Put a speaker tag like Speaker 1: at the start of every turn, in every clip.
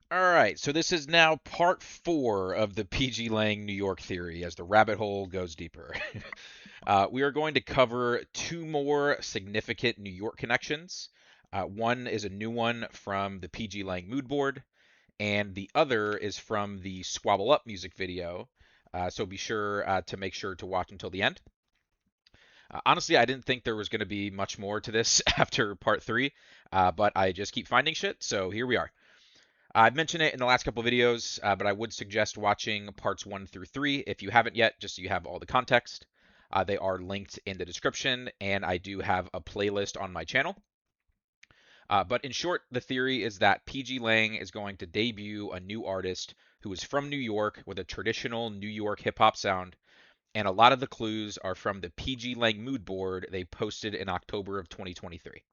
Speaker 1: All right, so this is now part four of the pgLang New York theory as the rabbit hole goes deeper. We are going to cover two more significant New York connections. One is a new one from the pgLang mood board, and the other is from the Squabble Up music video. So be sure to make sure to watch until the end. Honestly, I didn't think there was going to be much more to this after part three, but I just keep finding shit, so here we are. I've mentioned it in the last couple of videos, but I would suggest watching parts 1 through 3 if you haven't yet, just so you have all the context. They are linked in the description, and I do have a playlist on my channel. But in short, the theory is that pgLang is going to debut a new artist who is from New York with a traditional New York hip hop sound, and a lot of the clues are from the pgLang mood board they posted in October of 2023.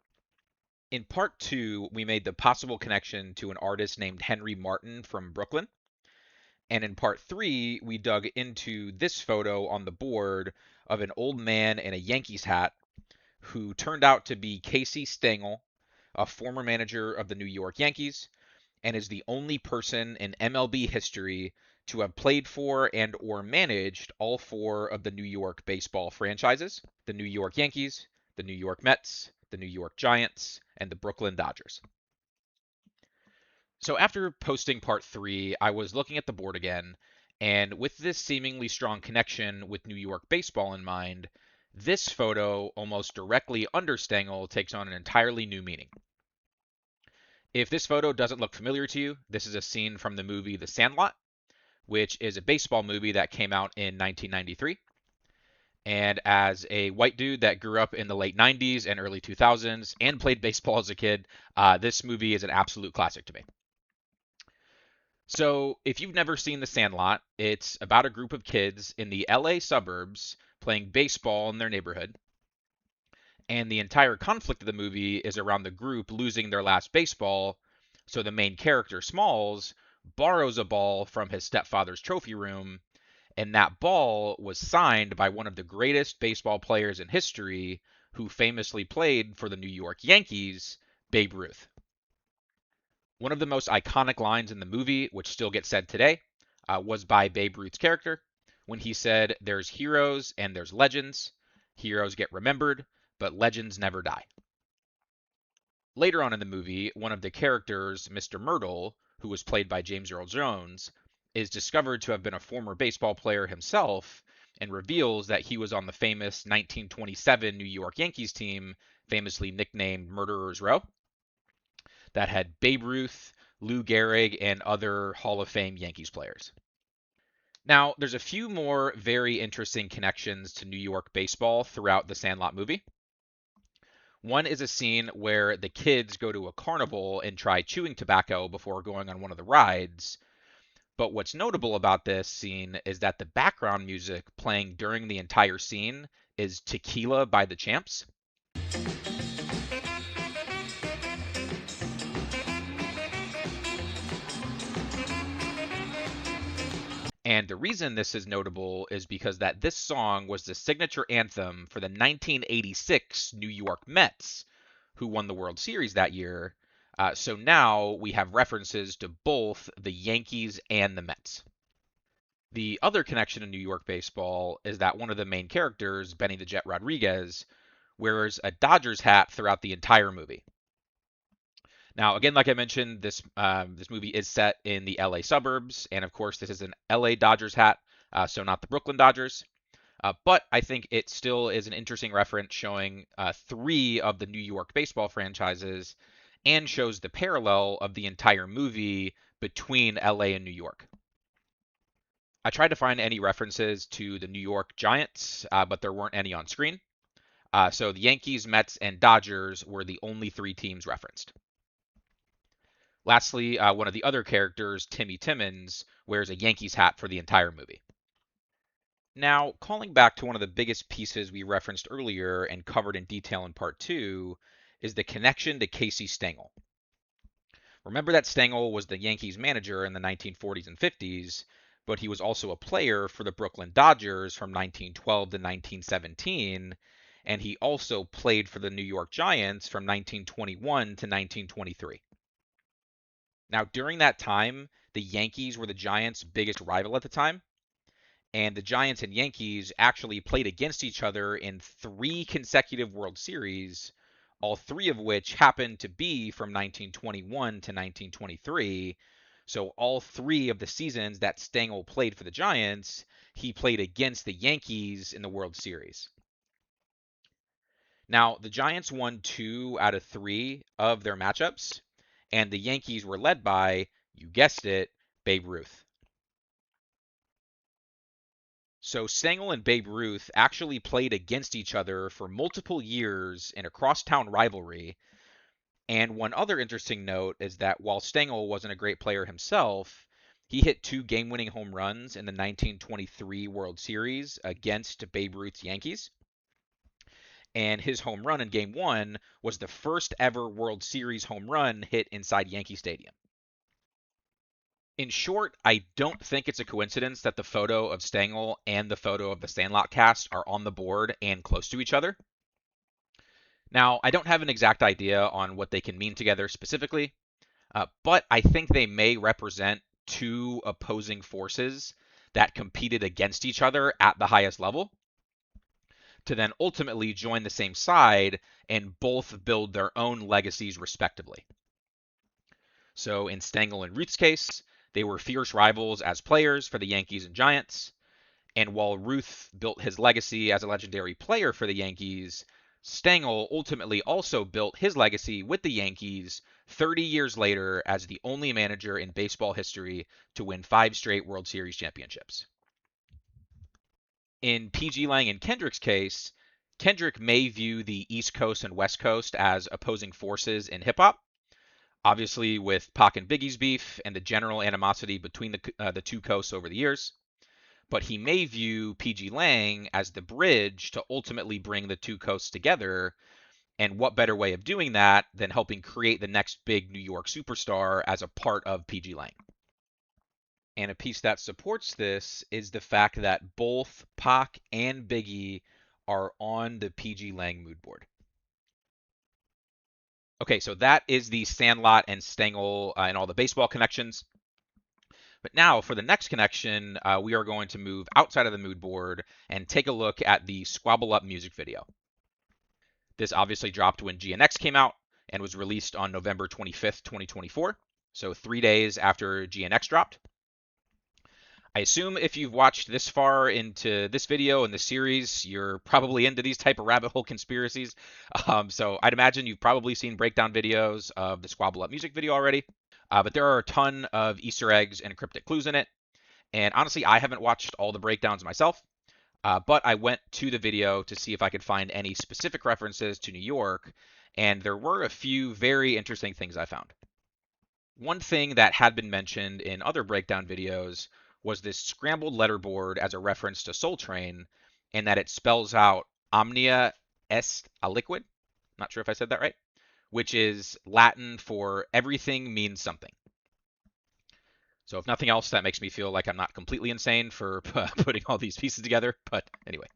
Speaker 1: In part two, we made the possible connection to an artist named Henry Martin from Brooklyn. And in part three, we dug into this photo on the board of an old man in a Yankees hat who turned out to be Casey Stengel, a former manager of the New York Yankees, and is the only person in MLB history to have played for and or managed all four of the New York baseball franchises: the New York Yankees, the New York Mets, the New York Giants, and the Brooklyn Dodgers. So after posting part three, I was looking at the board again, and with this seemingly strong connection with New York baseball in mind, this photo almost directly under Stengel takes on an entirely new meaning. If this photo doesn't look familiar to you, this is a scene from the movie The Sandlot, which is a baseball movie that came out in 1993. And as a white dude that grew up in the late 90s and early 2000s and played baseball as a kid, this movie is an absolute classic to me. So, if you've never seen The Sandlot, it's about a group of kids in the LA suburbs playing baseball in their neighborhood. And the entire conflict of the movie is around the group losing their last baseball. So, the main character, Smalls, borrows a ball from his stepfather's trophy room, and that ball was signed by one of the greatest baseball players in history who famously played for the New York Yankees, Babe Ruth. One of the most iconic lines in the movie, which still gets said today, was by Babe Ruth's character when he said, "There's heroes and there's legends. Heroes get remembered, but legends never die." Later on in the movie, one of the characters, Mr. Myrtle, who was played by James Earl Jones, is discovered to have been a former baseball player himself and reveals that he was on the famous 1927 New York Yankees team, famously nicknamed Murderers Row, that had Babe Ruth, Lou Gehrig, and other Hall of Fame Yankees players. Now, there's a few more very interesting connections to New York baseball throughout the Sandlot movie. One is a scene where the kids go to a carnival and try chewing tobacco before going on one of the rides. But what's notable about this scene is that the background music playing during the entire scene is Tequila by the Champs. And the reason this is notable is because that this song was the signature anthem for the 1986 New York Mets, who won the World Series that year. So now we have references to both the Yankees and the Mets. The other connection to New York baseball is that one of the main characters, Benny the Jet Rodriguez, wears a Dodgers hat throughout the entire movie. Now, again, like I mentioned, this movie is set in the LA suburbs, and of course, this is an LA Dodgers hat, so not the Brooklyn Dodgers. But I think it still is an interesting reference showing three of the New York baseball franchises and shows the parallel of the entire movie between LA and New York. I tried to find any references to the New York Giants, but there weren't any on screen. So the Yankees, Mets, and Dodgers were the only three teams referenced. Lastly, one of the other characters, Timmy Timmons, wears a Yankees hat for the entire movie. Now, calling back to one of the biggest pieces we referenced earlier and covered in detail in part two, is the connection to Casey Stengel. Remember that Stengel was the Yankees manager in the 1940s and 50s, but he was also a player for the Brooklyn Dodgers from 1912 to 1917, and he also played for the New York Giants from 1921 to 1923. Now, during that time, the Yankees were the Giants' biggest rival at the time, and the Giants and Yankees actually played against each other in 3 consecutive World Series, all 3 of which happened to be from 1921 to 1923. So all 3 of the seasons that Stengel played for the Giants, he played against the Yankees in the World Series. Now, the Giants won 2 out of 3 of their matchups, and the Yankees were led by, you guessed it, Babe Ruth. So Stengel and Babe Ruth actually played against each other for multiple years in a crosstown rivalry. And one other interesting note is that while Stengel wasn't a great player himself, he hit 2 game-winning home runs in the 1923 World Series against Babe Ruth's Yankees. And his home run in Game 1 was the first ever World Series home run hit inside Yankee Stadium. In short, I don't think it's a coincidence that the photo of Stengel and the photo of the Sandlot cast are on the board and close to each other. Now, I don't have an exact idea on what they can mean together specifically, but I think they may represent 2 opposing forces that competed against each other at the highest level to then ultimately join the same side and both build their own legacies respectively. So in Stengel and Ruth's case, they were fierce rivals as players for the Yankees and Giants. And while Ruth built his legacy as a legendary player for the Yankees, Stengel ultimately also built his legacy with the Yankees 30 years later as the only manager in baseball history to win 5 straight World Series championships. In pgLang and Kendrick's case, Kendrick may view the East Coast and West Coast as opposing forces in hip hop, obviously with Pac and Biggie's beef and the general animosity between the 2 coasts over the years. But he may view pgLang as the bridge to ultimately bring the 2 coasts together. And what better way of doing that than helping create the next big New York superstar as a part of pgLang? And a piece that supports this is the fact that both Pac and Biggie are on the pgLang mood board. Okay, so that is the Sandlot and Stengel and all the baseball connections. But now for the next connection, we are going to move outside of the mood board and take a look at the Squabble Up music video. This obviously dropped when GNX came out and was released on November 25th, 2024. So 3 days after GNX dropped. I assume if you've watched this far into this video and the series, you're probably into these type of rabbit hole conspiracies. So I'd imagine you've probably seen breakdown videos of the Squabble Up music video already. But there are a ton of Easter eggs and cryptic clues in it. And honestly, I haven't watched all the breakdowns myself, but I went to the video to see if I could find any specific references to New York, and there were a few very interesting things I found. One thing that had been mentioned in other breakdown videos was this scrambled letterboard as a reference to Soul Train, and that it spells out omnia est aliquid. Not sure if I said that right, which is Latin for everything means something. So if nothing else, that makes me feel like I'm not completely insane for putting all these pieces together. But anyway.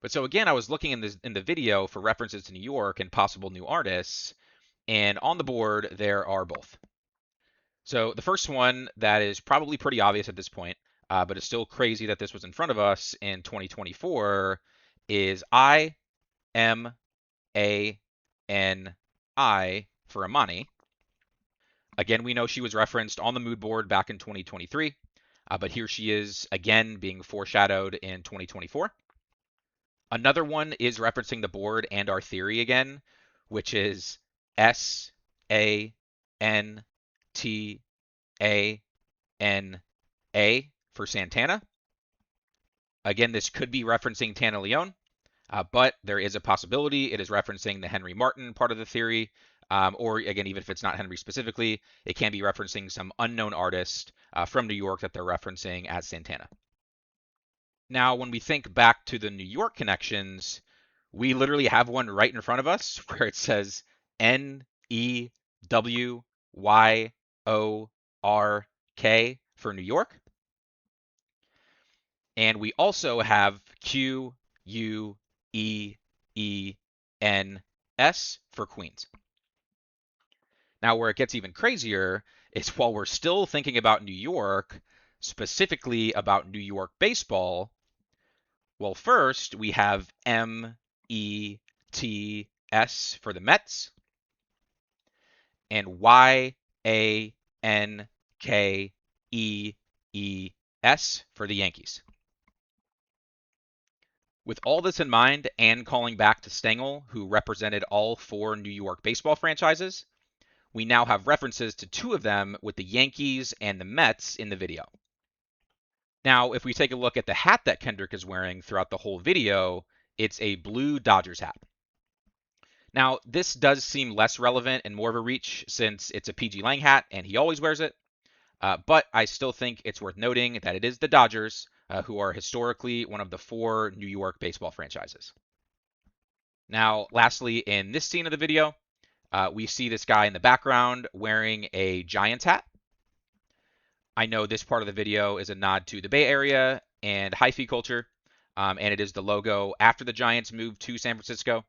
Speaker 1: But so again, I was looking in the video for references to New York and possible new artists, and on the board there are both. So the first one that is probably pretty obvious at this point, but it's still crazy that this was in front of us in 2024, is IMANI for Imani. Again, we know she was referenced on the mood board back in 2023, but here she is again being foreshadowed in 2024. Another one is referencing the board and our theory again, which is SANTANA for Santana. Again, this could be referencing Tana Leone, but there is a possibility it is referencing the Henry Martin part of the theory, or again, even if it's not Henry specifically, it can be referencing some unknown artist from New York that they're referencing as Santana. Now, when we think back to the New York connections, we literally have one right in front of us where it says NEWYORK for New York. And we also have QUEENS for Queens. Now, where it gets even crazier is while we're still thinking about New York, specifically about New York baseball, well, first we have METS for the Mets and YANKEES for the Yankees. With all this in mind and calling back to Stengel, who represented all 4 New York baseball franchises, we now have references to 2 of them with the Yankees and the Mets in the video. Now, if we take a look at the hat that Kendrick is wearing throughout the whole video, it's a blue Dodgers hat. Now, this does seem less relevant and more of a reach since it's a pgLang hat and he always wears it, but I still think it's worth noting that it is the Dodgers, who are historically one of the 4 New York baseball franchises. Now, lastly, in this scene of the video, we see this guy in the background wearing a Giants hat. I know this part of the video is a nod to the Bay Area and hyphy culture, and it is the logo after the Giants moved to San Francisco.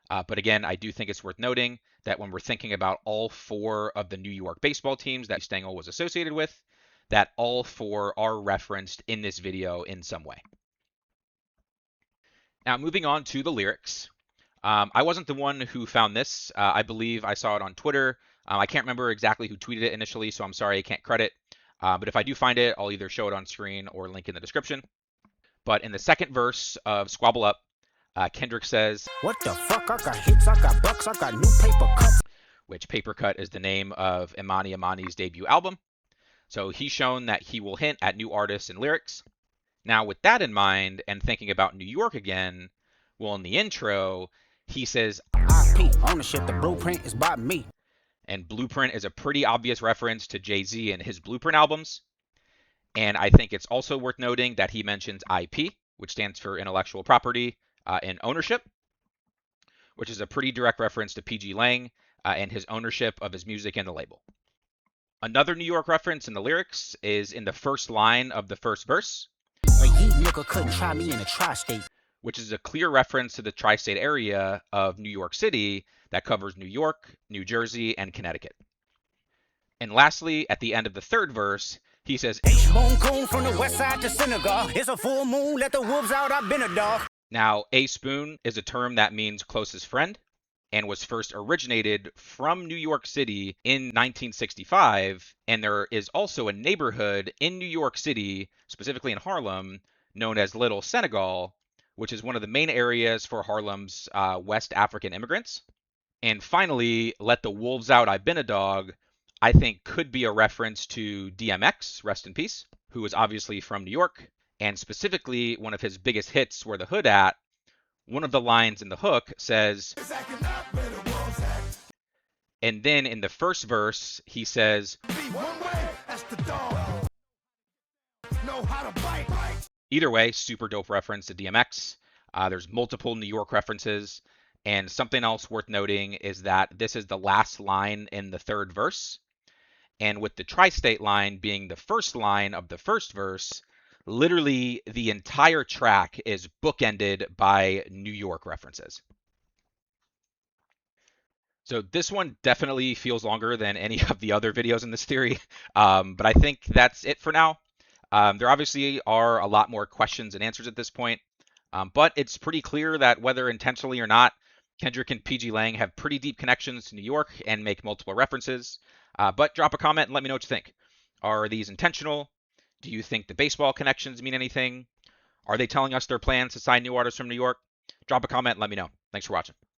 Speaker 1: But again, I do think it's worth noting that when we're thinking about all 4 of the New York baseball teams that Stengel was associated with, that all 4 are referenced in this video in some way. Now, moving on to the lyrics. I wasn't the one who found this. I believe I saw it on Twitter. I can't remember exactly who tweeted it initially, so I'm sorry I can't credit. But if I do find it, I'll either show it on screen or link in the description. But in the second verse of Squabble Up, Kendrick says,
Speaker 2: "What the fuck? I got hits, I got bucks, I got new paper cuts."
Speaker 1: Which Paper Cut is the name of Imani Imani's debut album. So he's shown that he will hint at new artists and lyrics. Now, with that in mind, and thinking about New York again, well, in the intro, he says,
Speaker 2: IP, ownership, the blueprint is by me.
Speaker 1: And Blueprint is a pretty obvious reference to Jay-Z and his Blueprint albums. And I think it's also worth noting that he mentions IP, which stands for intellectual property, and ownership, which is a pretty direct reference to pgLang and his ownership of his music and the label. Another New York reference in the lyrics is in the first line of the first verse,
Speaker 2: A yeet nigga couldn't try me in a tri-state.
Speaker 1: which is a clear reference to the tri-state area of New York City that covers New York, New Jersey, and Connecticut. And lastly, at the end of the third verse, he says,
Speaker 2: H-bone coon from the west side to Senegal. It's a full moon, let the wolves out, I've been a dog.
Speaker 1: Now, a spoon is a term that means closest friend and was first originated from New York City in 1965. And there is also a neighborhood in New York City, specifically in Harlem, known as Little Senegal, which is one of the main areas for Harlem's West African immigrants. And finally, Let the Wolves Out, I've Been a Dog, I think could be a reference to DMX, rest in peace, who is obviously from New York. And specifically, one of his biggest hits, Where the Hood At, one of the lines in the hook says, and then in the first verse, he says, either way, super dope reference to DMX. There's multiple New York references. And something else worth noting is that this is the last line in the third verse. And with the tri-state line being the first line of the first verse, literally the entire track is bookended by New York references. So this one definitely feels longer than any of the other videos in this theory, but I think that's it for now. There obviously are a lot more questions and answers at this point, but it's pretty clear that whether intentionally or not, Kendrick and pgLang have pretty deep connections to New York and make multiple references. But drop a comment and let me know what you think. Are these intentional? Do you think the baseball connections mean anything? Are they telling us their plans to sign new artists from New York? Drop a comment and let me know. Thanks for watching.